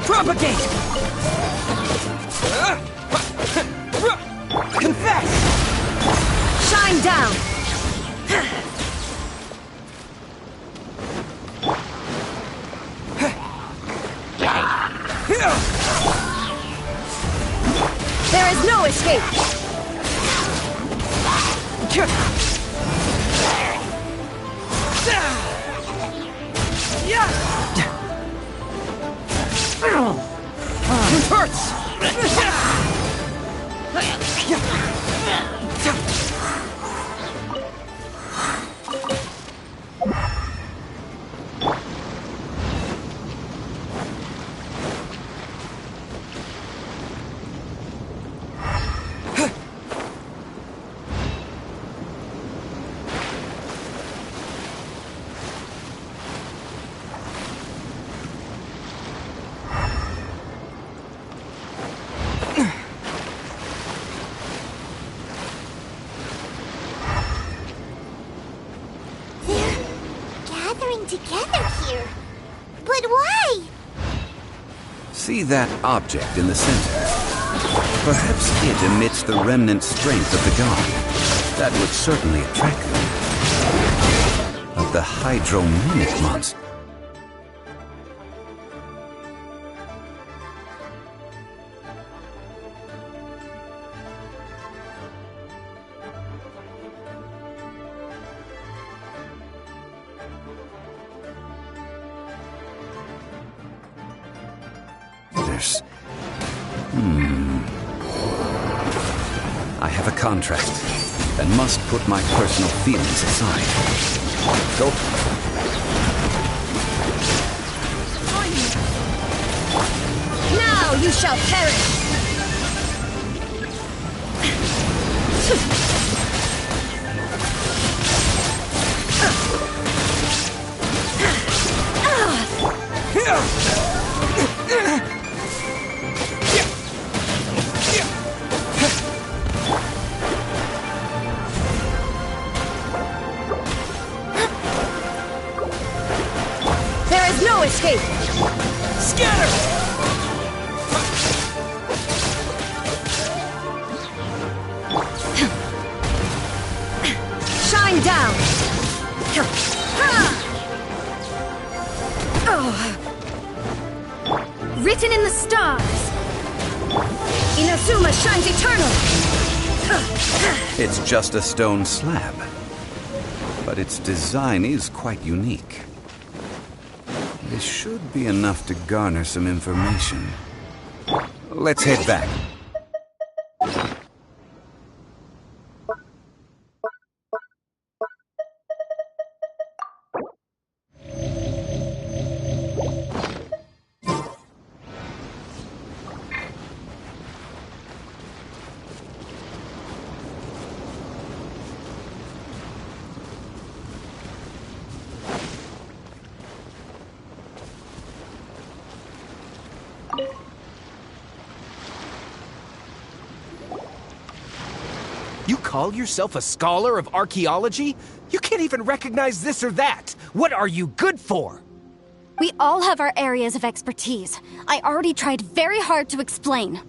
Propagate! Confess! Shine down! There is no escape! It hurts! Together here. But why? See that object in the center? Perhaps it emits the remnant strength of the god. That would certainly attract them. Of the hydromimic monster. I have a contract and must put my personal feelings aside. Go. Now you shall perish! No escape! Scatter! Shine down! Written in the stars! Inazuma shines eternal! It's just a stone slab, but its design is quite unique. This should be enough to garner some information. Let's head back. You call yourself a scholar of archaeology? You can't even recognize this or that! What are you good for? We all have our areas of expertise. I already tried very hard to explain.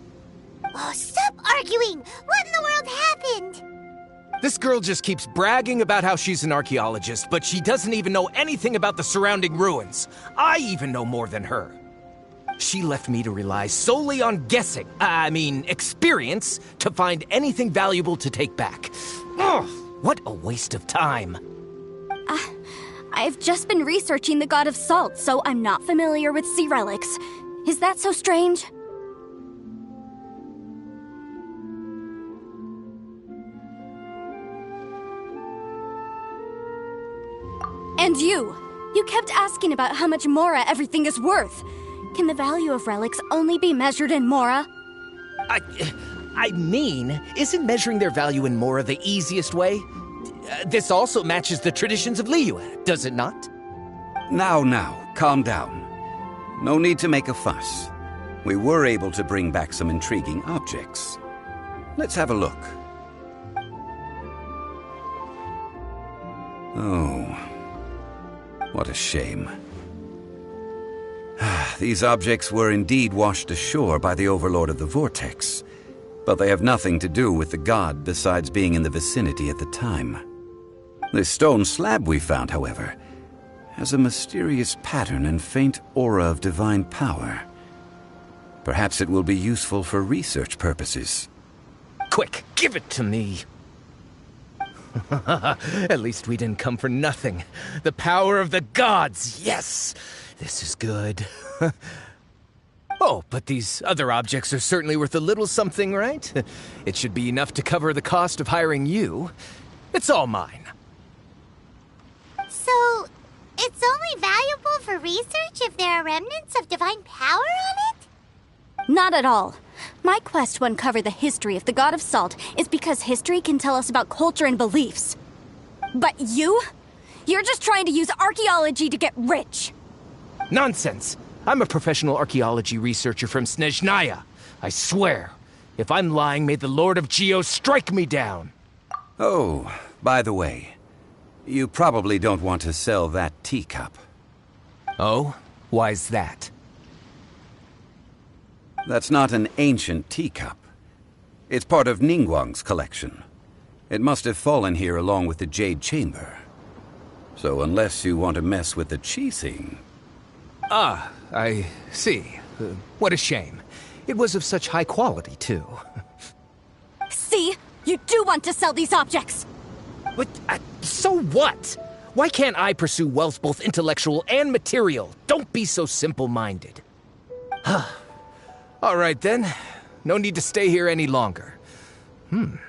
Oh, stop arguing! What in the world happened? This girl just keeps bragging about how she's an archaeologist, but she doesn't even know anything about the surrounding ruins. I even know more than her. She left me to rely solely on guessing, experience, to find anything valuable to take back. Ugh, what a waste of time. I've just been researching the god of salt, so I'm not familiar with sea relics. Is that so strange? And you kept asking about how much Mora everything is worth. Can the value of relics only be measured in Mora? Isn't measuring their value in Mora the easiest way? This also matches the traditions of Liyue, does it not? Now, calm down. No need to make a fuss. We were able to bring back some intriguing objects. Let's have a look. Oh, what a shame. these objects were indeed washed ashore by the Overlord of the Vortex, but they have nothing to do with the god besides being in the vicinity at the time. This stone slab we found, however, has a mysterious pattern and faint aura of divine power. Perhaps it will be useful for research purposes. Quick, give it to me! At least we didn't come for nothing. The power of the gods, yes! This is good. Oh, but these other objects are certainly worth a little something, right? It should be enough to cover the cost of hiring you. It's all mine. So, it's only valuable for research if there are remnants of divine power on it? Not at all. My quest to uncover the history of the God of Salt is because history can tell us about culture and beliefs. But you? You're just trying to use archaeology to get rich. Nonsense! I'm a professional archaeology researcher from Snezhnaya. I swear, if I'm lying, may the Lord of Geo strike me down. Oh, by the way, you probably don't want to sell that teacup. Oh? Why's that? That's not an ancient teacup. It's part of Ningguang's collection. It must have fallen here along with the Jade Chamber. So unless you want to mess with the Qixing... Ah, I see. What a shame. It was of such high quality, too. See? You do want to sell these objects! But, so what? Why can't I pursue wealth both intellectual and material? Don't be so simple-minded. All right, then. No need to stay here any longer. I'm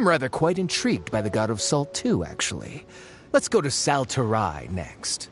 rather quite intrigued by the God of Salt, too, actually. Let's go to Saltarai next.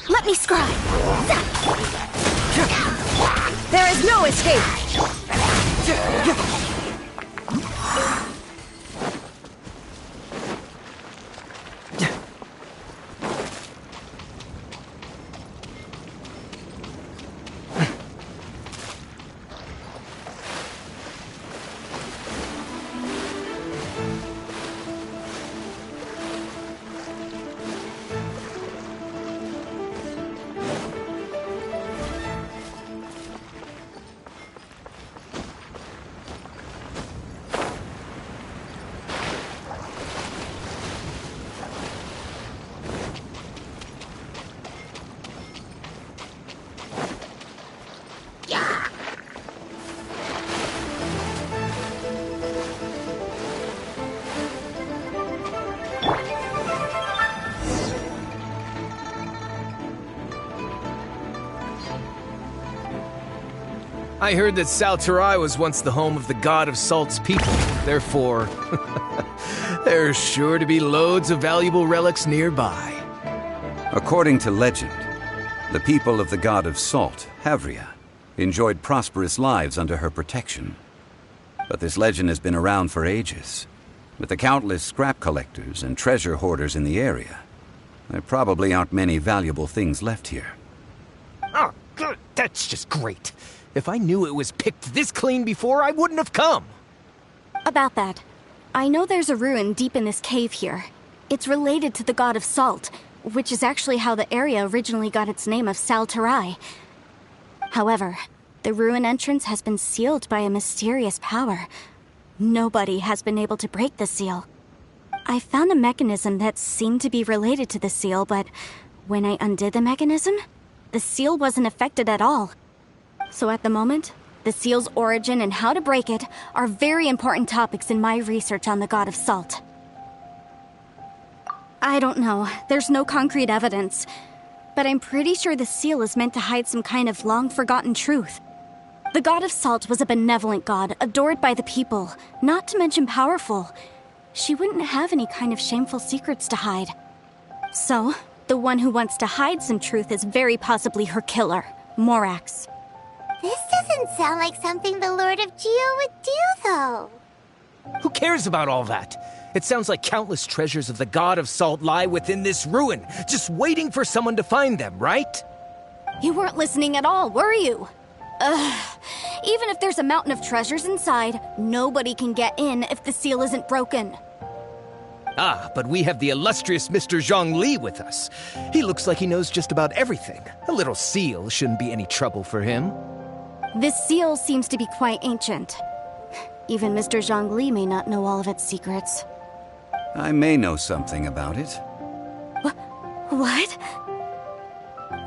Let me scribe! There is no escape! I heard that Saltarai was once the home of the God of Salt's people. Therefore, there's sure to be loads of valuable relics nearby. According to legend, the people of the God of Salt, Havria, enjoyed prosperous lives under her protection. But this legend has been around for ages. With the countless scrap collectors and treasure hoarders in the area, there probably aren't many valuable things left here. Oh, good. That's just great. If I knew it was picked this clean before, I wouldn't have come. About that, I know there's a ruin deep in this cave here. It's related to the God of Salt, which is actually how the area originally got its name of Saltarai. However, the ruin entrance has been sealed by a mysterious power. Nobody has been able to break the seal. I found a mechanism that seemed to be related to the seal, but when I undid the mechanism, the seal wasn't affected at all. So at the moment, the seal's origin and how to break it are very important topics in my research on the God of Salt. I don't know, there's no concrete evidence, but I'm pretty sure the seal is meant to hide some kind of long-forgotten truth. The God of Salt was a benevolent god, adored by the people, not to mention powerful. She wouldn't have any kind of shameful secrets to hide. So, the one who wants to hide some truth is very possibly her killer, Morax. This doesn't sound like something the Lord of Geo would do, though. Who cares about all that? It sounds like countless treasures of the God of Salt lie within this ruin, just waiting for someone to find them, right? You weren't listening at all, were you? Even if there's a mountain of treasures inside, nobody can get in if the seal isn't broken. Ah, but we have the illustrious Mr. Zhongli with us. He looks like he knows just about everything. A little seal shouldn't be any trouble for him. This seal seems to be quite ancient. Even Mr. Zhongli may not know all of its secrets. I may know something about it. What?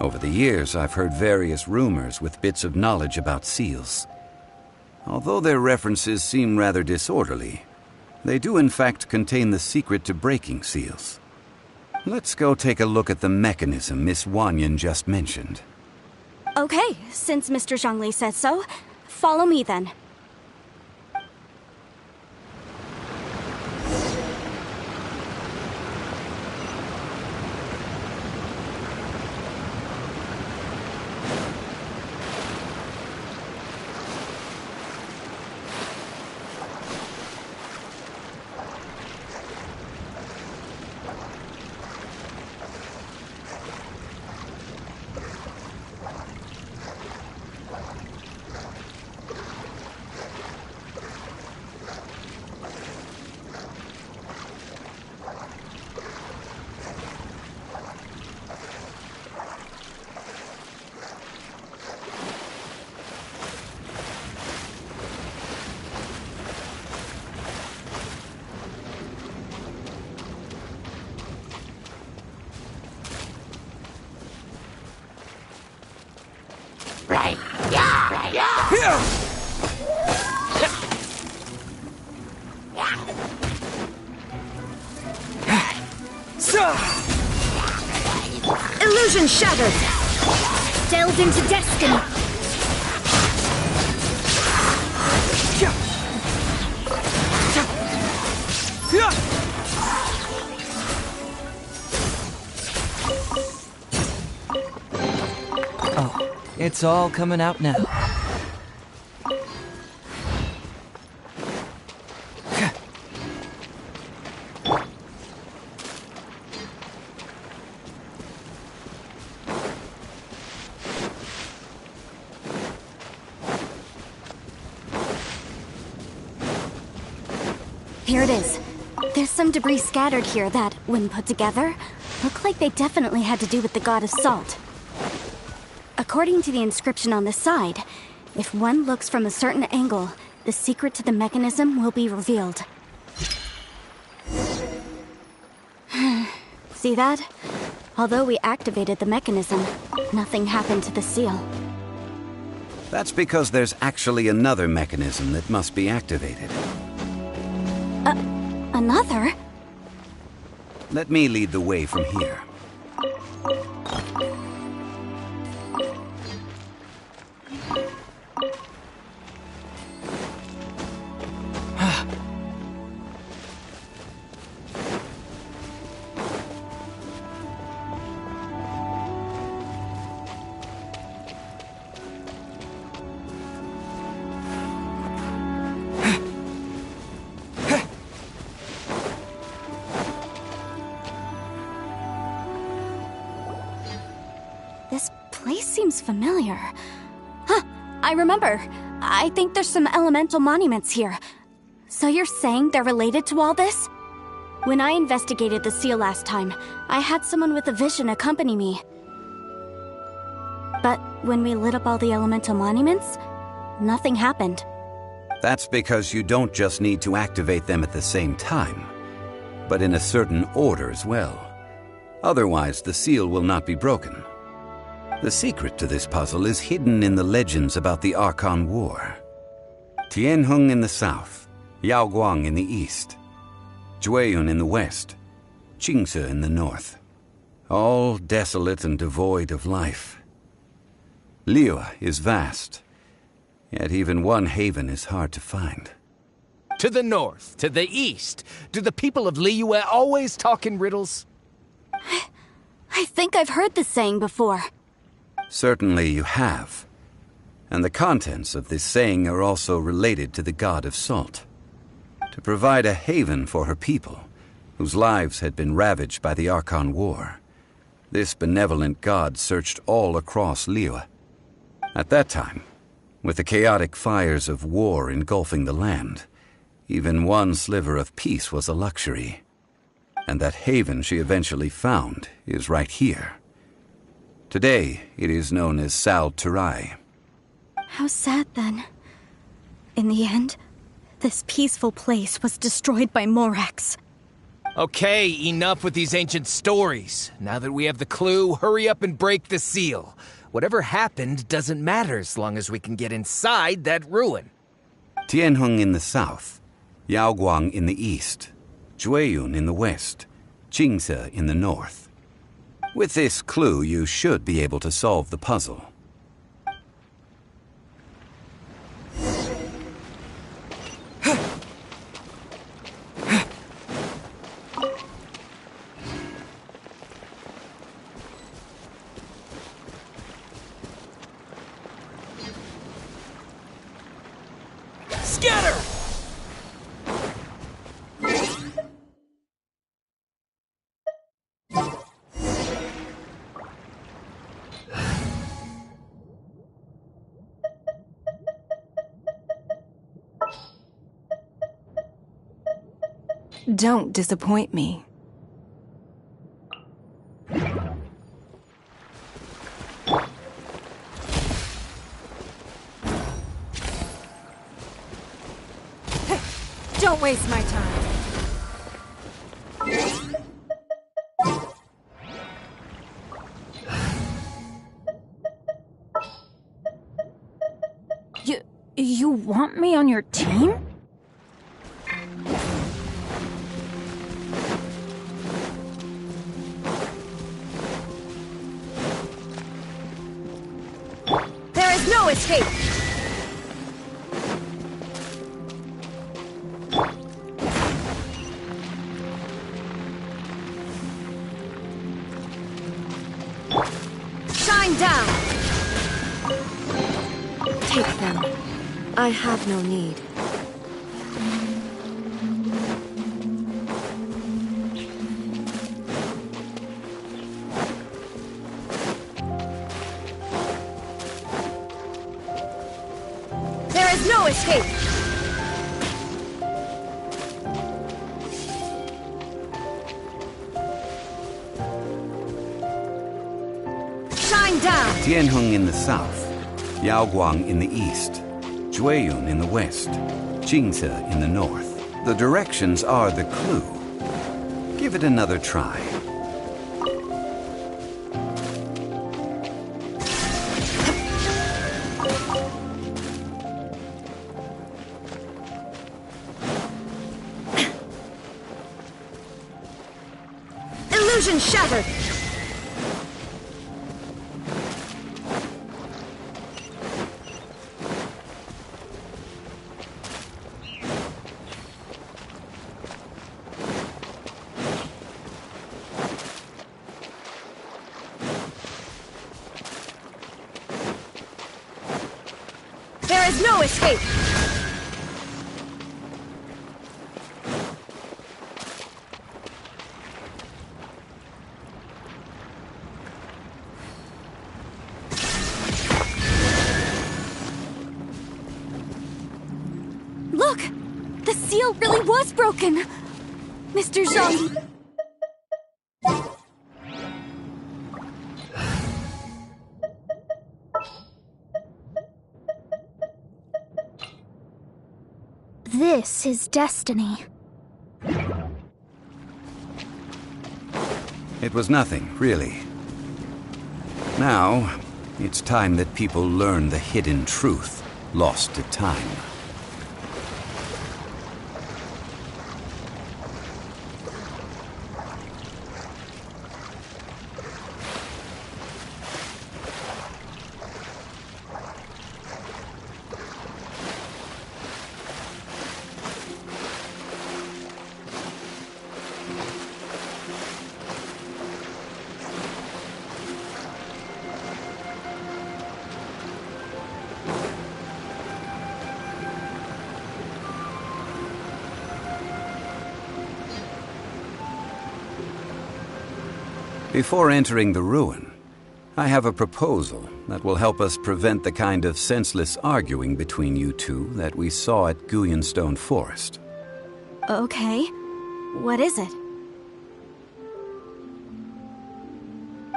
Over the years, I've heard various rumors with bits of knowledge about seals. Although their references seem rather disorderly, they do in fact contain the secret to breaking seals. Let's go take a look at the mechanism Miss Wanyan just mentioned. Okay, since Mr. Zhongli says so, follow me then. Illusion shattered! Delved into destiny! Oh, it's all coming out now. Here it is. There's some debris scattered here that, when put together, look like they definitely had to do with the God of Salt. According to the inscription on the side, if one looks from a certain angle, the secret to the mechanism will be revealed. See that? Although we activated the mechanism, nothing happened to the seal. That's because there's actually another mechanism that must be activated. Another? Let me lead the way from here. This place seems familiar. Huh, I remember. I think there's some elemental monuments here. So you're saying they're related to all this? When I investigated the seal last time, I had someone with a vision accompany me. But when we lit up all the elemental monuments, nothing happened. That's because you don't just need to activate them at the same time. but in a certain order as well. Otherwise, the seal will not be broken. The secret to this puzzle is hidden in the legends about the Archon War. Tianheng in the south, Yaoguang in the east, Jueyun in the west, Qingce in the north. All desolate and devoid of life. Liyue is vast, yet even one haven is hard to find. To the north, to the east. Do the people of Liyue always talk in riddles? I think I've heard this saying before. Certainly you have. And the contents of this saying are also related to the god of salt. To provide a haven for her people, whose lives had been ravaged by the Archon War, this benevolent god searched all across Liyue. At that time, with the chaotic fires of war engulfing the land, even one sliver of peace was a luxury. And that haven she eventually found is right here. Today, it is known as Sal Turai. How sad, then. In the end, this peaceful place was destroyed by Morax. Okay, enough with these ancient stories. Now that we have the clue, hurry up and break the seal. Whatever happened doesn't matter as long as we can get inside that ruin. Tianheng in the south, Yaoguang in the east, Jueyun in the west, Qingce in the north. With this clue, you should be able to solve the puzzle. Scatter! Don't disappoint me. Hey, don't waste my time. You want me on your team? No escape! Shine down! Take them. I have no need. No escape! Shine down! Tianheng in the south, Yaoguang in the east, Jueyun in the west, Qingce in the north. The directions are the clue. Give it another try. Illusion shattered! There is no escape! Look! The seal really was broken! Mr. Zhongli... This is destiny. It was nothing, really. Now, it's time that people learn the hidden truth lost to time. Before entering the ruin, I have a proposal that will help us prevent the kind of senseless arguing between you two that we saw at Guyonstone Forest. Okay. What is it?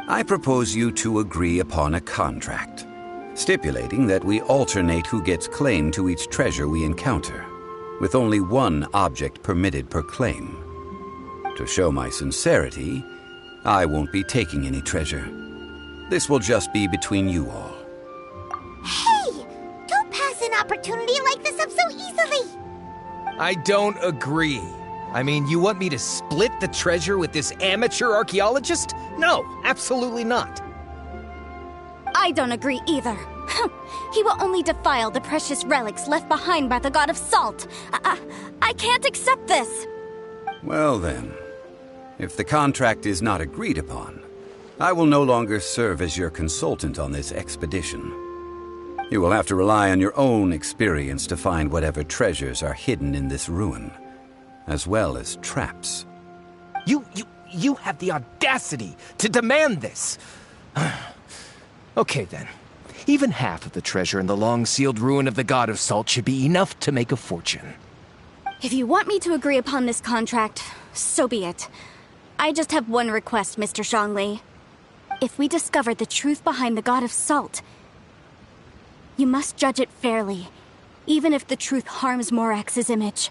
I propose you two agree upon a contract, stipulating that we alternate who gets claim to each treasure we encounter, with only one object permitted per claim. To show my sincerity, I won't be taking any treasure. This will just be between you all. Hey! Don't pass an opportunity like this up so easily! I don't agree. I mean, you want me to split the treasure with this amateur archaeologist? No, absolutely not. I don't agree either. He will only defile the precious relics left behind by the god of salt. I can't accept this. Well then, if the contract is not agreed upon, I will no longer serve as your consultant on this expedition. You will have to rely on your own experience to find whatever treasures are hidden in this ruin, as well as traps. You have the audacity to demand this. Okay then. Even half of the treasure in the long-sealed ruin of the God of Salt should be enough to make a fortune. If you want me to agree upon this contract, so be it. I just have one request, Mr. Zhongli. If we discover the truth behind the God of Salt, you must judge it fairly, even if the truth harms Morax's image.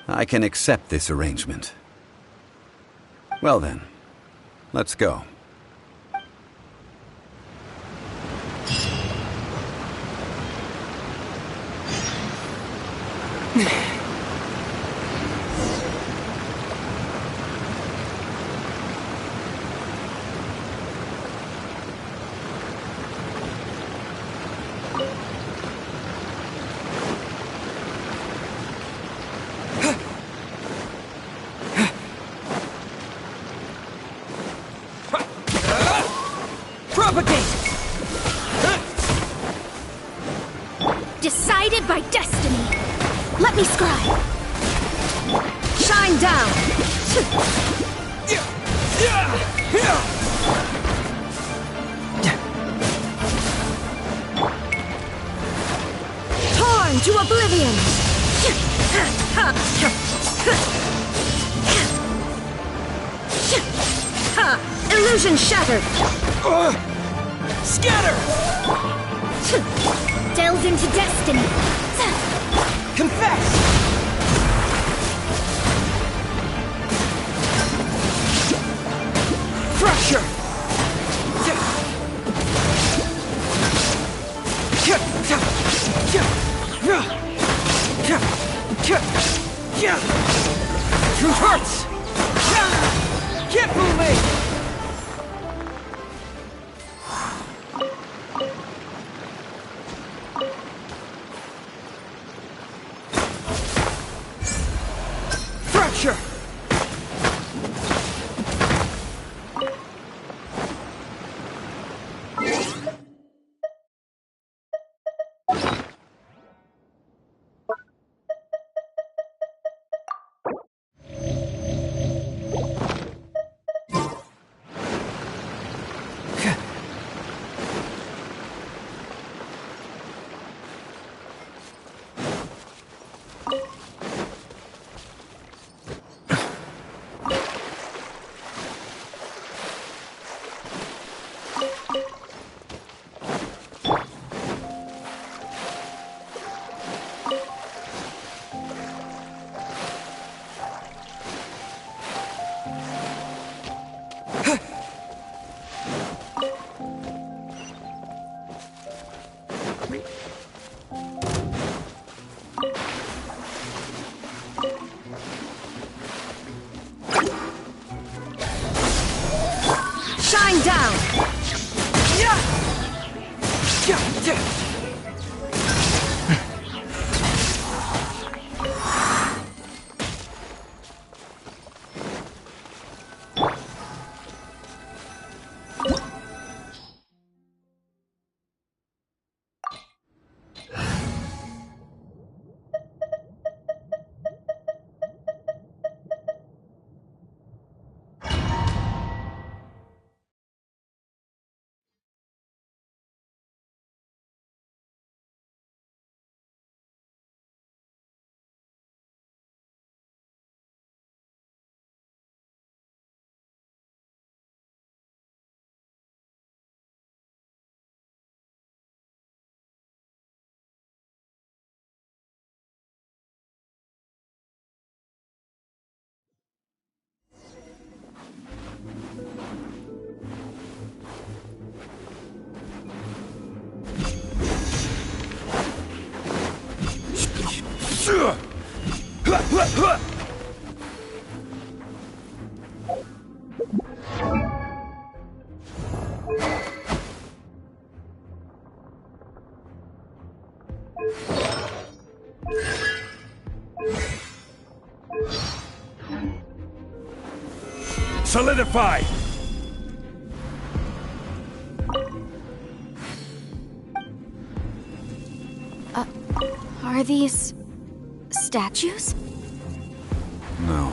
I can accept this arrangement. Well then, let's go. Decided by destiny. Let me scribe. Shine down. Torn to oblivion. Illusion shattered. Scatter! Delves into destiny. Confess! Pressure! Truth hurts! Can't fool me! shine down! Solidify! Are these statues? No.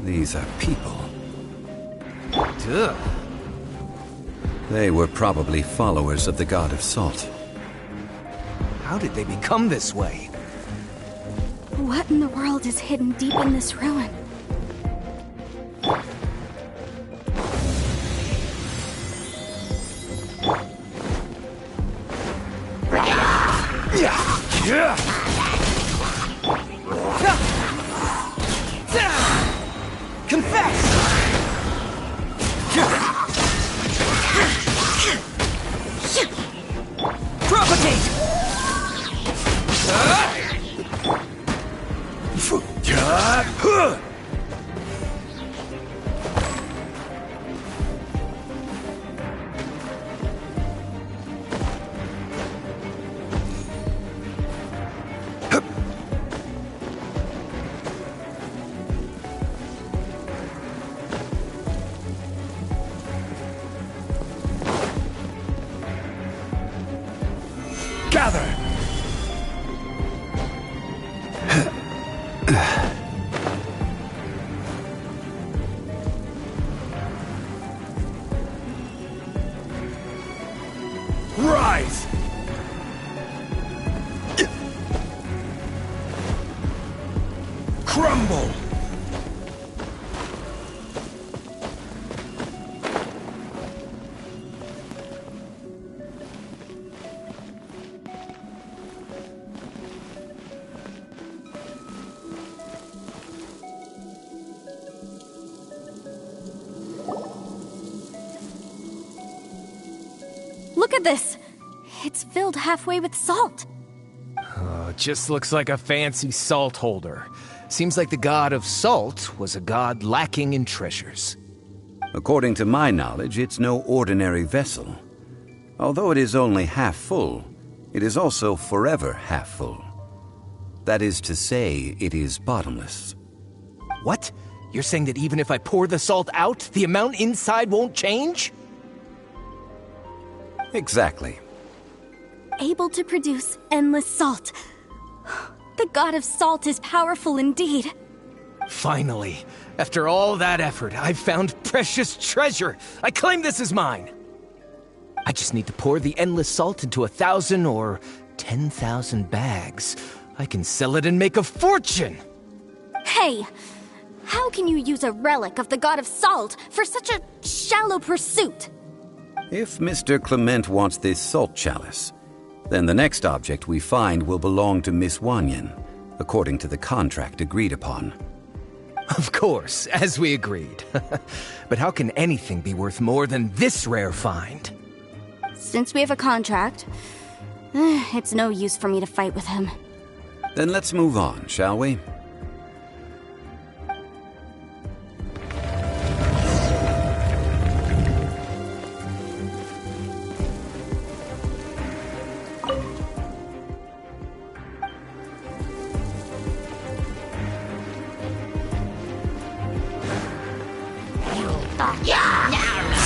These are people. Duh. They were probably followers of the god of salt. How did they become this way? What in the world is hidden deep in this ruin? Rise! Crumble! Look at this! It's filled halfway with salt. Just looks like a fancy salt holder. Seems like the god of salt was a god lacking in treasures. According to my knowledge, it's no ordinary vessel. Although it is only half full, it is also forever half full. That is to say, it is bottomless. What? You're saying that even if I pour the salt out, the amount inside won't change? Exactly. Able to produce endless salt. The god of salt is powerful indeed. Finally, after all that effort, I've found precious treasure. I claim this as mine. I just need to pour the endless salt into 1,000 or 10,000 bags. I can sell it and make a fortune. Hey, how can you use a relic of the god of salt for such a shallow pursuit? If Mr. Clement wants this salt chalice, then the next object we find will belong to Miss Wanyan, according to the contract agreed upon. Of course, as we agreed. But how can anything be worth more than this rare find? Since we have a contract, it's no use for me to fight with him. Then let's move on, shall we?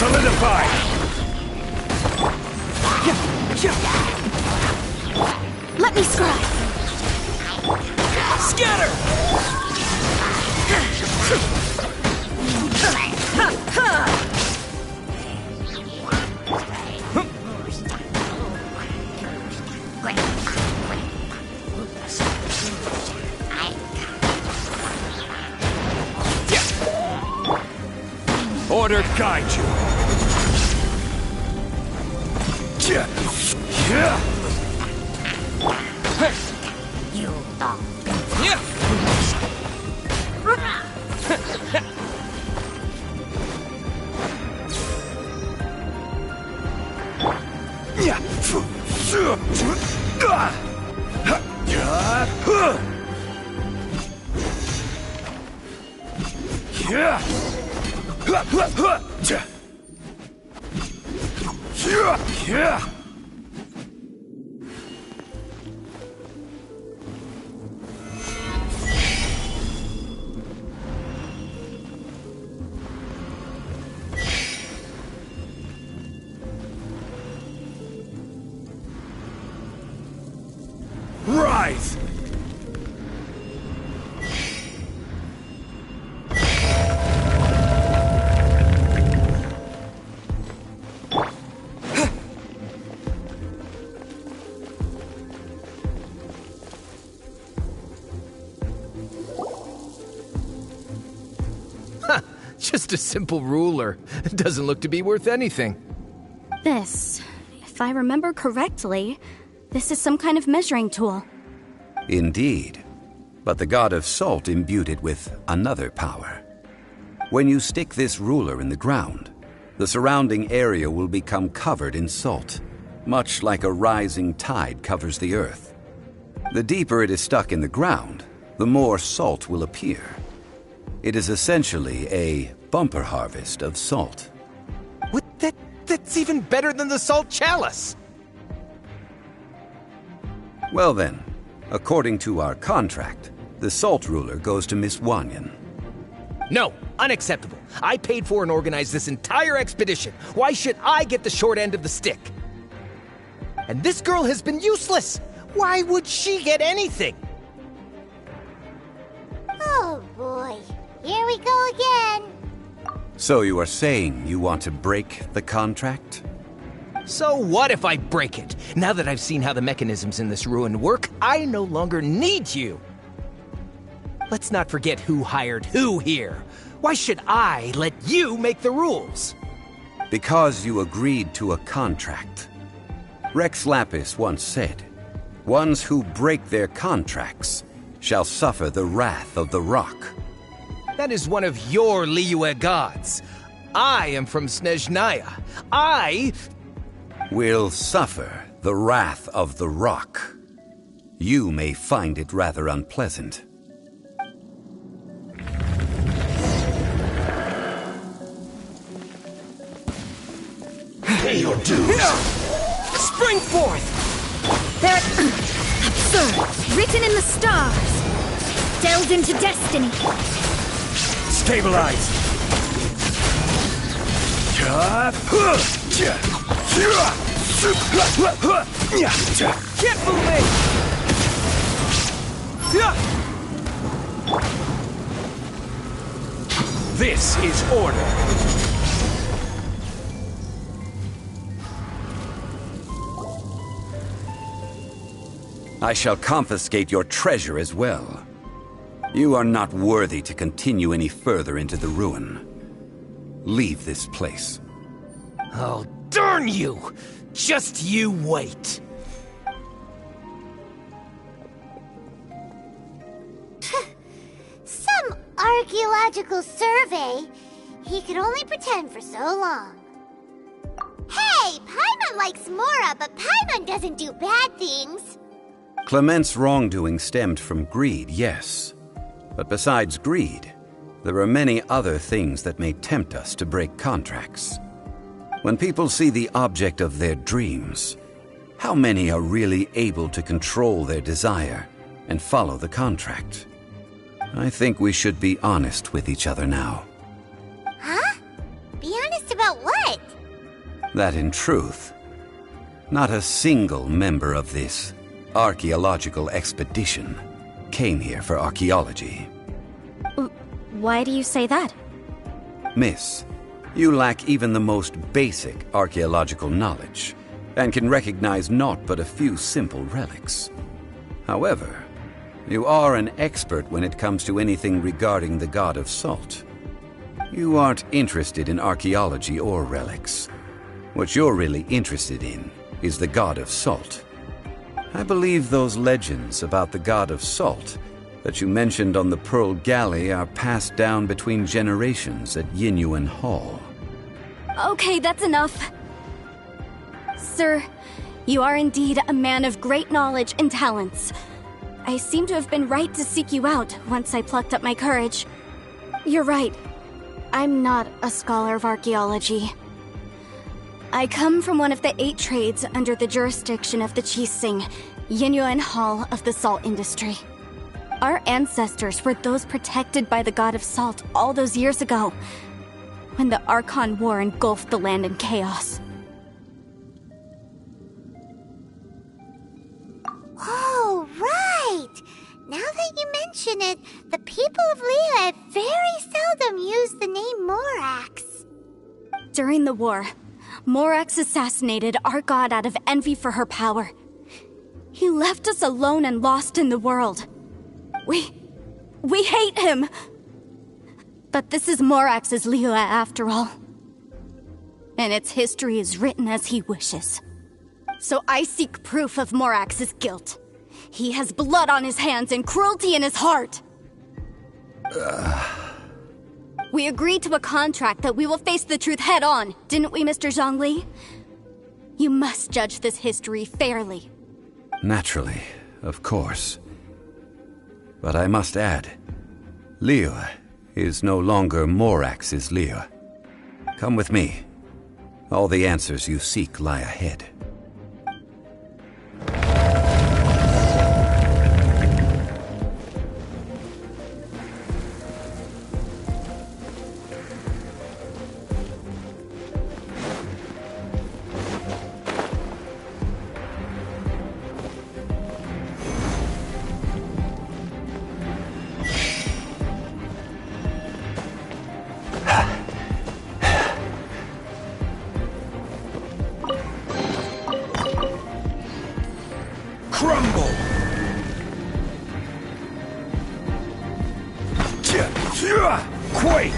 Solidify! Let me scry. Scatter! Order guide you. Rise! Just a simple ruler. It doesn't look to be worth anything. This, if I remember correctly, this is some kind of measuring tool. Indeed. But the god of salt imbued it with another power. When you stick this ruler in the ground, the surrounding area will become covered in salt, much like a rising tide covers the earth. The deeper it is stuck in the ground, the more salt will appear. It is essentially a bumper harvest of salt. What? That's even better than the salt chalice! Well then, according to our contract, the salt ruler goes to Miss Wanyan. No, unacceptable. I paid for and organized this entire expedition. Why should I get the short end of the stick? And this girl has been useless. Why would she get anything? Oh boy, here we go again. So you are saying you want to break the contract? So what if I break it? Now that I've seen how the mechanisms in this ruin work, I no longer need you. Let's not forget who hired who here. Why should I let you make the rules? Because you agreed to a contract. Rex Lapis once said, "Ones who break their contracts shall suffer the wrath of the rock." That is one of your Liyue gods. I am from Snezhnaya. I will suffer the wrath of the rock. You may find it rather unpleasant. Pay your dues. Spring forth! They're absurd, written in the stars, delved into destiny. Stabilize. Can't move me! This is order. I shall confiscate your treasure as well. You are not worthy to continue any further into the ruin. Leave this place. Oh, darn you! Just you wait. Some archaeological survey. He could only pretend for so long. Hey, Paimon likes Mora, but Paimon doesn't do bad things. Clement's wrongdoing stemmed from greed, yes. But besides greed, there are many other things that may tempt us to break contracts. When people see the object of their dreams, how many are really able to control their desire and follow the contract? I think we should be honest with each other now. Huh? Be honest about what? That in truth, not a single member of this archaeological expedition came here for archaeology. Why do you say that? Miss, you lack even the most basic archaeological knowledge, and can recognize naught but a few simple relics. However, you are an expert when it comes to anything regarding the God of Salt. You aren't interested in archaeology or relics. What you're really interested in is the God of Salt. I believe those legends about the God of Salt that you mentioned on the Pearl Galley are passed down between generations at Yinyuan Hall. Okay, that's enough. Sir, you are indeed a man of great knowledge and talents. I seem to have been right to seek you out once I plucked up my courage. You're right. I'm not a scholar of archaeology. I come from one of the 8 trades under the jurisdiction of the Qixing, Yinyuan Hall of the salt industry. Our ancestors were those protected by the God of Salt all those years ago, when the Archon War engulfed the land in chaos. Oh, right! Now that you mention it, the people of Liyue very seldom use the name Morax. During the war, Morax assassinated our god out of envy for her power. He left us alone and lost in the world. We hate him! But this is Morax's Liyue after all. And its history is written as he wishes. So I seek proof of Morax's guilt. He has blood on his hands and cruelty in his heart. We agreed to a contract that we will face the truth head on, didn't we, Mr. Zhongli? You must judge this history fairly. Naturally, of course. But I must add, Liyue is no longer Morax's Liyue. Come with me. All the answers you seek lie ahead. Crumble! Quake!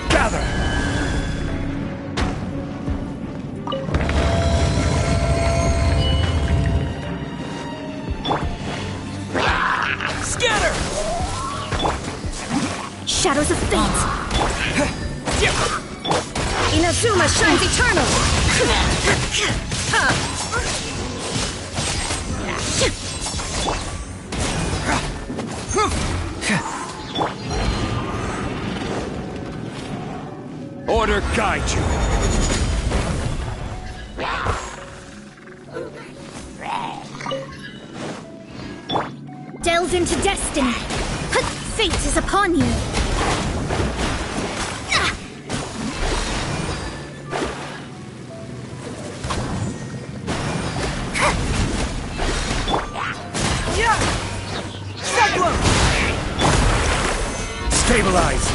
Gather! Shadows of fate! Inazuma shines eternal! Order guide you. Delve into destiny! Fate is upon you! Stabilize!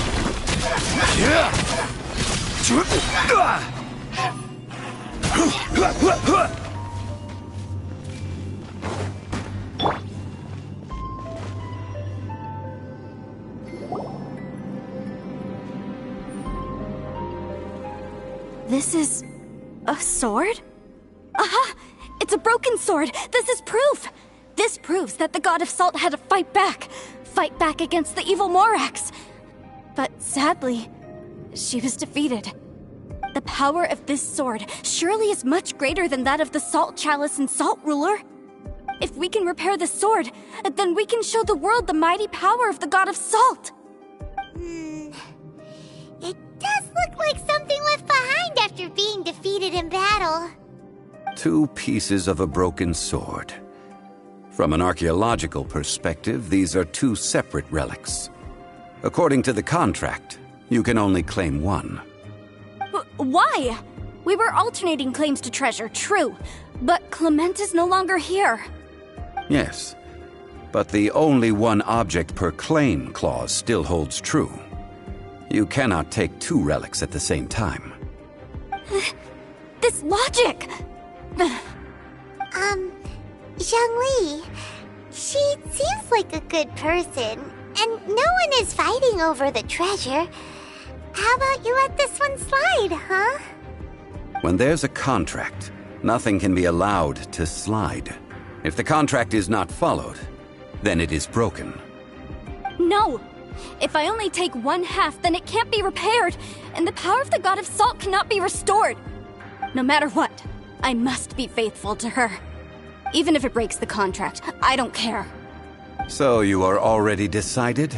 This is a sword? Aha! It's a broken sword! This is proof! This proves that the God of Salt had to fight back against the evil Morax. But sadly, she was defeated. The power of this sword surely is much greater than that of the Salt Chalice and Salt Ruler. If we can repair the sword, then we can show the world the mighty power of the God of Salt. It does 2 pieces of a broken sword. From an archaeological perspective, these are 2 separate relics. According to the contract, you can only claim 1. Why? We were alternating claims to treasure, true. But Clement is no longer here. Yes, but the only 1 object per claim clause still holds true. You cannot take 2 relics at the same time. This logic! Zhongli, she seems like a good person, and no one is fighting over the treasure. How about you let this one slide, huh? When there's a contract, nothing can be allowed to slide. If the contract is not followed, then it is broken. No! If I only take 1/2, then it can't be repaired, and the power of the God of Salt cannot be restored. No matter what, I must be faithful to her. Even if it breaks the contract, I don't care. So you are already decided?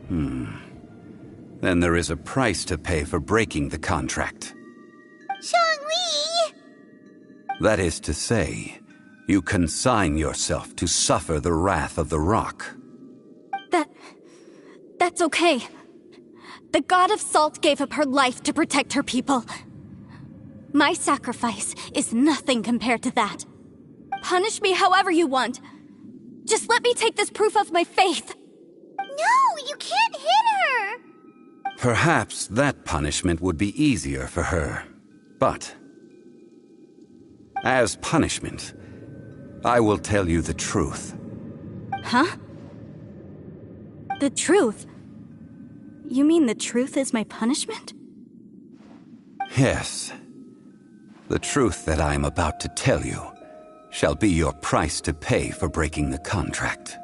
Then there is a price to pay for breaking the contract. Zhongli! That is to say, you consign yourself to suffer the wrath of the rock. That's okay. The God of Salt gave up her life to protect her people. My sacrifice is nothing compared to that. Punish me however you want. Just let me take this proof of my faith. No, you can't hit her! Perhaps that punishment would be easier for her. But, as punishment, I will tell you the truth. Huh? The truth? You mean the truth is my punishment? Yes. The truth that I am about to tell you shall be your price to pay for breaking the contract.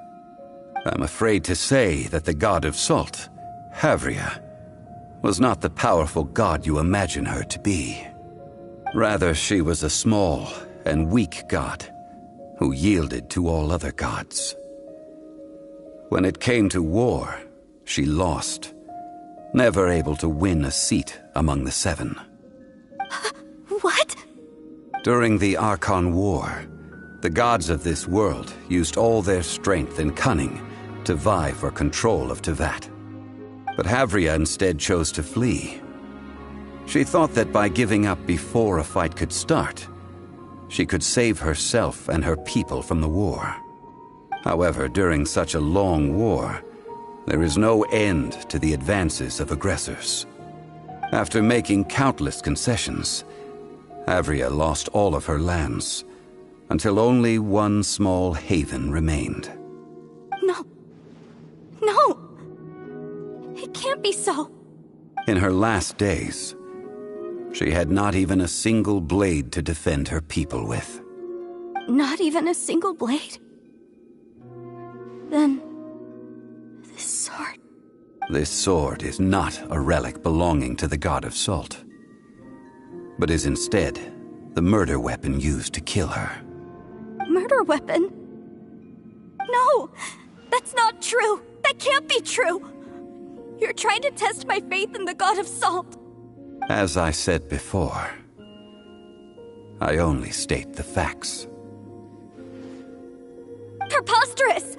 I'm afraid to say that the God of Salt, Havria, was not the powerful god you imagine her to be. Rather, she was a small and weak god who yielded to all other gods. When it came to war, she lost, never able to win a seat among the 7. What? During the Archon War, the gods of this world used all their strength and cunning to vie for control of Tevat. But Havria instead chose to flee. She thought that by giving up before a fight could start, she could save herself and her people from the war. However, during such a long war, there is no end to the advances of aggressors. After making countless concessions, Havria lost all of her lands, until only one small haven remained. No! It can't be so. In her last days, she had not even a single blade to defend her people with. Not even a single blade? Then, this sword... This sword is not a relic belonging to the God of Salt, but is instead the murder weapon used to kill her. Murder weapon? No! That's not true! That can't be true! You're trying to test my faith in the God of Salt! As I said before, I only state the facts. Preposterous!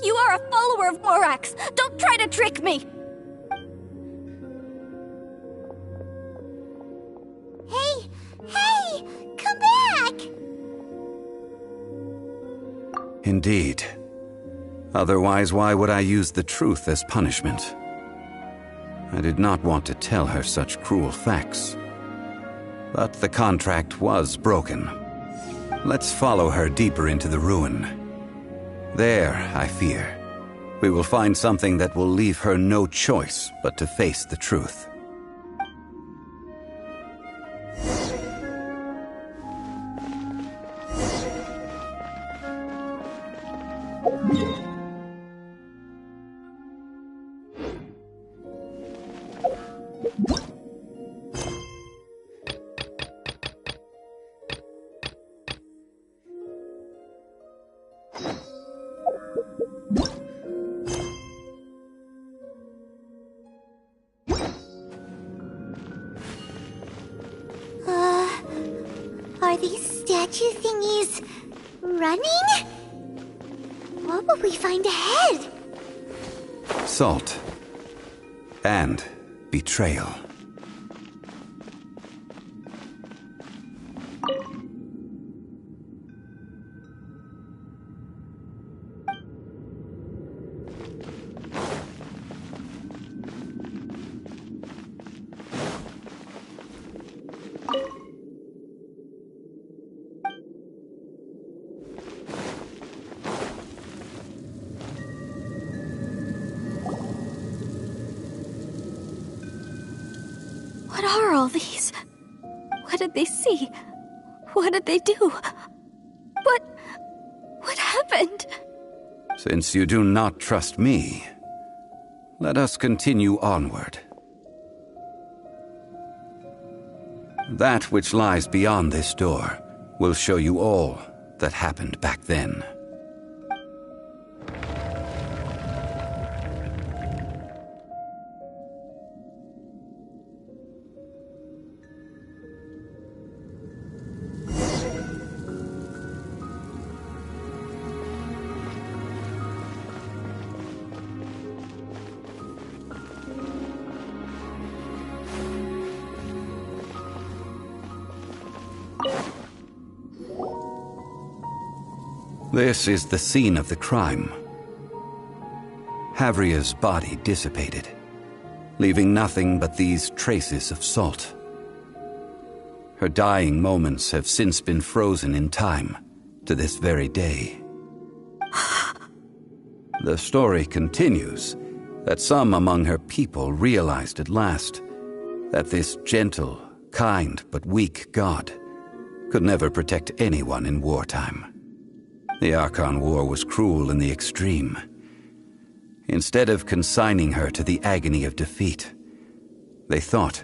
You are a follower of Morax! Don't try to trick me! Hey! Come back! Indeed. Otherwise, why would I use the truth as punishment? I did not want to tell her such cruel facts. But the contract was broken. Let's follow her deeper into the ruin. There, I fear, we will find something that will leave her no choice but to face the truth. these statue thingies running? What will we find ahead? Salt. And betrayal. What are all these? What did they see? What did they do? What happened? Since you do not trust me, let us continue onward. That which lies beyond this door will show you all that happened back then. This is the scene of the crime. Havria's body dissipated, leaving nothing but these traces of salt. Her dying moments have since been frozen in time to this very day. The story continues that some among her people realized at last that this gentle, kind, but weak god could never protect anyone in wartime. The Archon War was cruel in the extreme. Instead of consigning her to the agony of defeat, they thought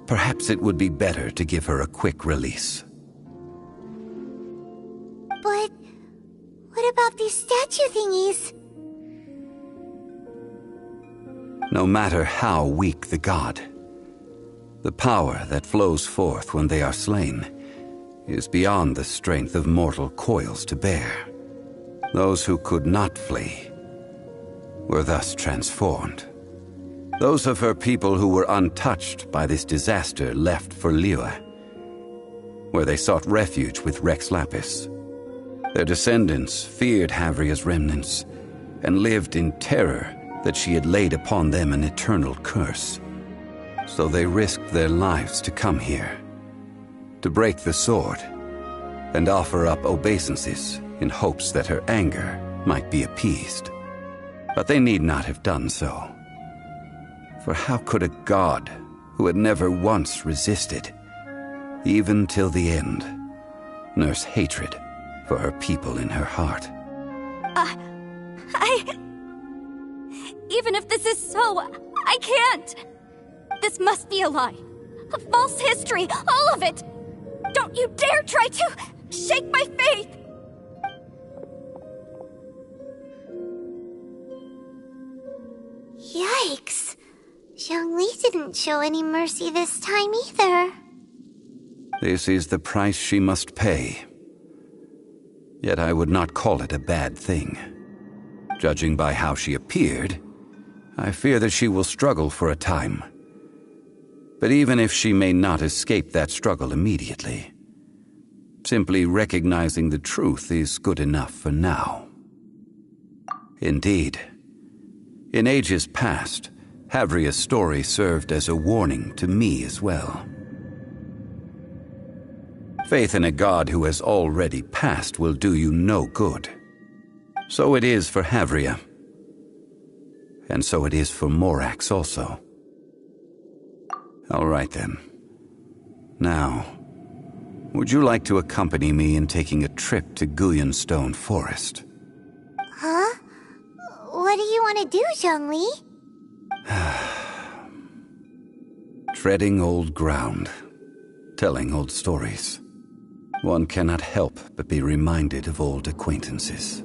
perhaps it would be better to give her a quick release. But what about these statue thingies? No matter how weak the god, the power that flows forth when they are slain is beyond the strength of mortal coils to bear. Those who could not flee were thus transformed. Those of her people who were untouched by this disaster left for Liyue, where they sought refuge with Rex Lapis. Their descendants feared Havria's remnants and lived in terror that she had laid upon them an eternal curse. So they risked their lives to come here, to break the sword, and offer up obeisances in hopes that her anger might be appeased. But they need not have done so. For how could a god who had never once resisted, even till the end, nurse hatred for her people in her heart? Even if this is so, I can't! This must be a lie. A false history, all of it! Don't you dare try to shake my faith! Yikes. Zhongli didn't show any mercy this time either. This is the price she must pay. Yet I would not call it a bad thing. Judging by how she appeared, I fear that she will struggle for a time. But even if she may not escape that struggle immediately, simply recognizing the truth is good enough for now. Indeed, in ages past, Havria's story served as a warning to me as well. Faith in a god who has already passed will do you no good. So it is for Havria. And so it is for Morax also. All right then. Now, would you like to accompany me in taking a trip to Guyonstone Forest? Huh? What do you want to do, Zhongli? Treading old ground, telling old stories. One cannot help but be reminded of old acquaintances.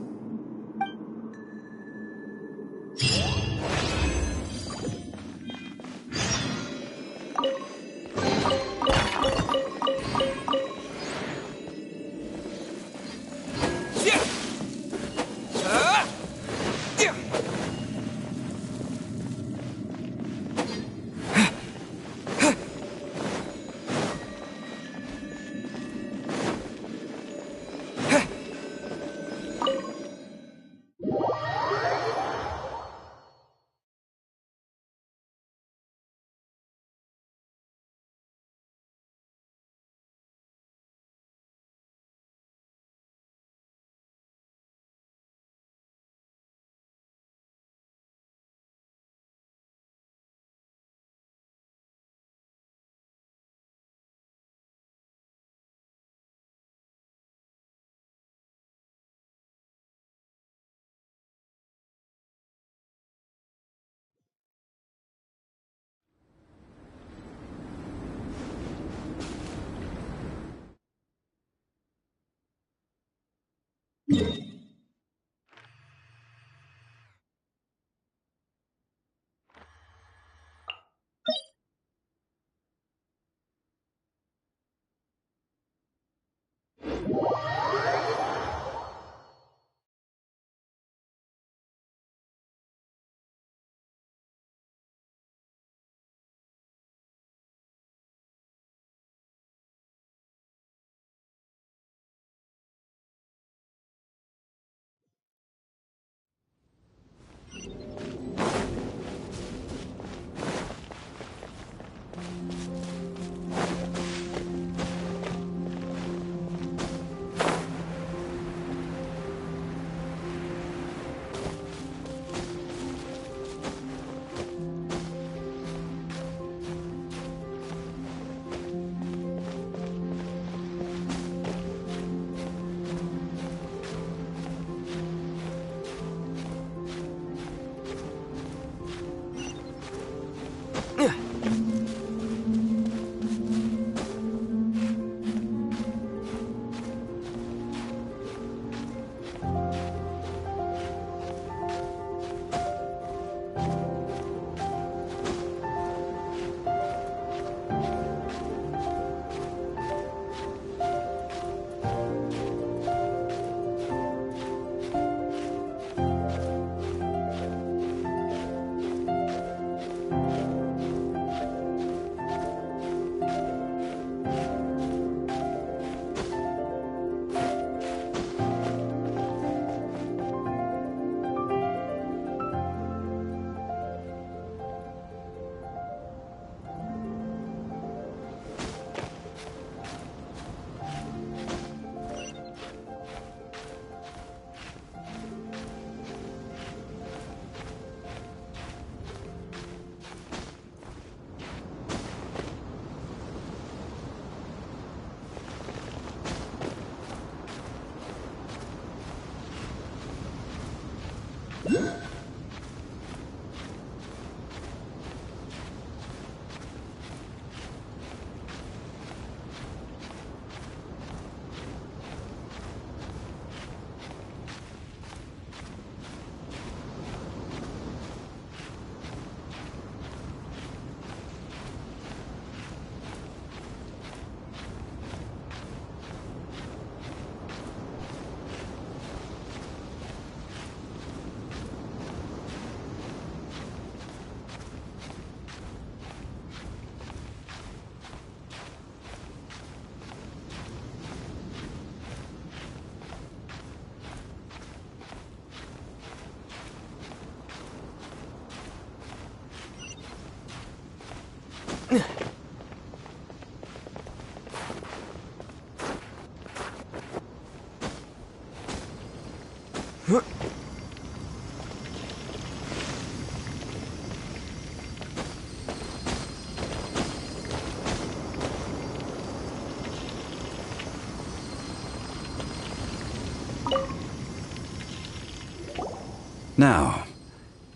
Now,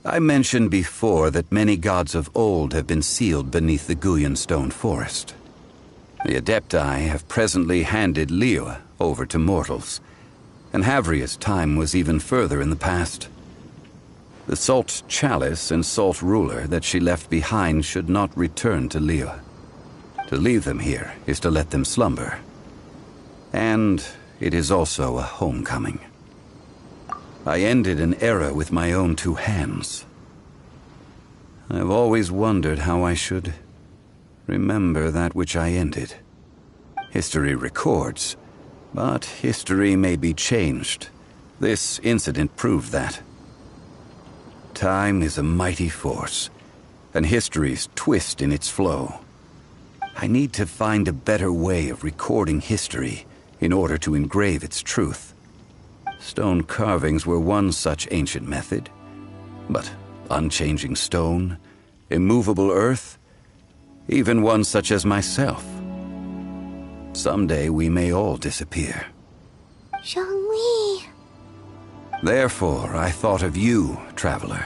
I mentioned before that many gods of old have been sealed beneath the Guyan stone forest. The Adepti have presently handed Liua over to mortals, and Havria's time was even further in the past. The Salt Chalice and Salt Ruler that she left behind should not return to Liua. To leave them here is to let them slumber. And it is also a homecoming. I ended an era with my own two hands. I've always wondered how I should remember that which I ended. History records, but history may be changed. This incident proved that. Time is a mighty force, and history's twist in its flow. I need to find a better way of recording history in order to engrave its truth. Stone carvings were one such ancient method, but unchanging stone, immovable earth, even one such as myself. Someday we may all disappear. Zhongli. Therefore, I thought of you, traveler.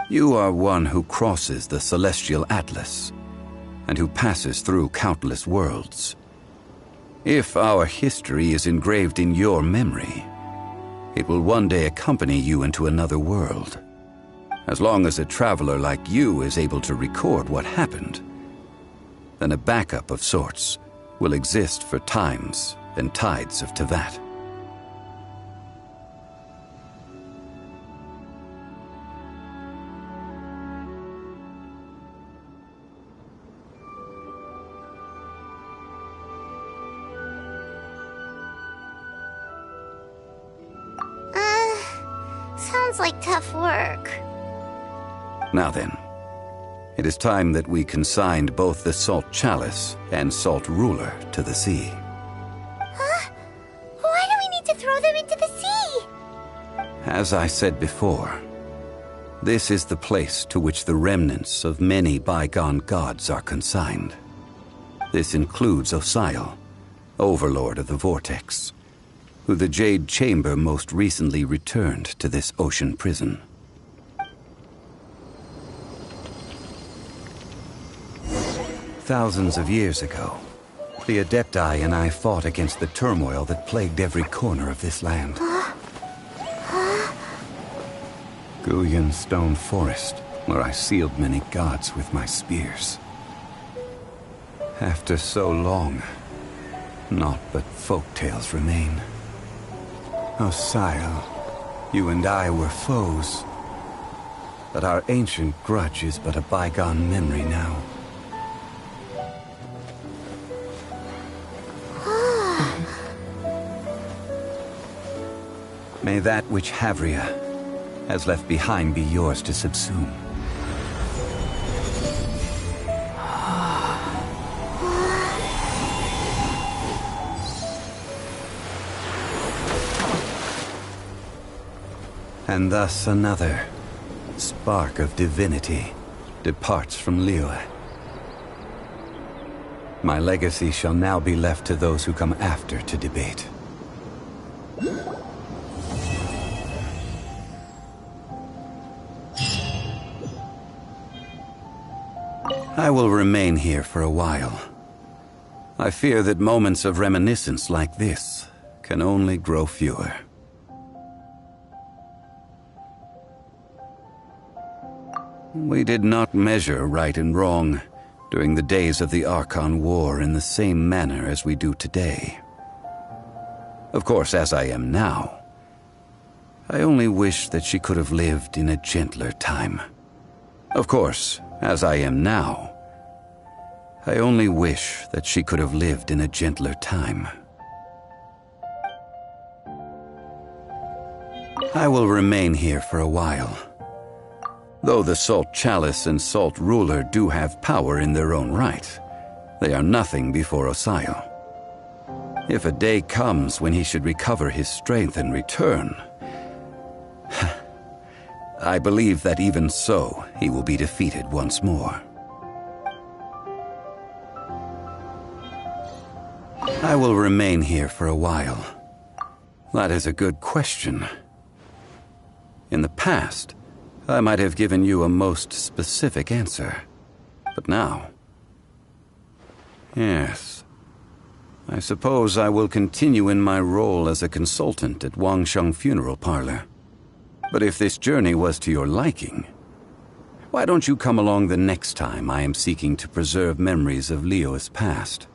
You are one who crosses the celestial atlas, and who passes through countless worlds. If our history is engraved in your memory, it will one day accompany you into another world. As long as a traveler like you is able to record what happened, then a backup of sorts will exist for times and tides of Teyvat. Sounds like tough work. Now then, it is time that we consigned both the Salt Chalice and Salt Ruler to the sea. Huh? Why do we need to throw them into the sea? As I said before, this is the place to which the remnants of many bygone gods are consigned. This includes Osial, Overlord of the Vortex, who the Jade Chamber most recently returned to this ocean prison. Thousands of years ago, the Adepti and I fought against the turmoil that plagued every corner of this land. Guyan Stone Forest, where I sealed many gods with my spears. After so long, naught but folk tales remain. Osial, you and I were foes, but our ancient grudge is but a bygone memory now. May that which Havria has left behind be yours to subsume. And thus another spark of divinity departs from Liyue. My legacy shall now be left to those who come after to debate. I will remain here for a while. I fear that moments of reminiscence like this can only grow fewer. We did not measure right and wrong during the days of the Archon War in the same manner as we do today. Of course, as I am now, I only wish that she could have lived in a gentler time. Of course, as I am now, I only wish that she could have lived in a gentler time. I will remain here for a while. Though the Salt Chalice and Salt Ruler do have power in their own right, they are nothing before Osial. If a day comes when he should recover his strength and return, I believe that even so, he will be defeated once more. I will remain here for a while. That is a good question. In the past, I might have given you a most specific answer. But now... Yes. I suppose I will continue in my role as a consultant at Wangsheng Funeral Parlor. But if this journey was to your liking, why don't you come along the next time I am seeking to preserve memories of Liyue's past?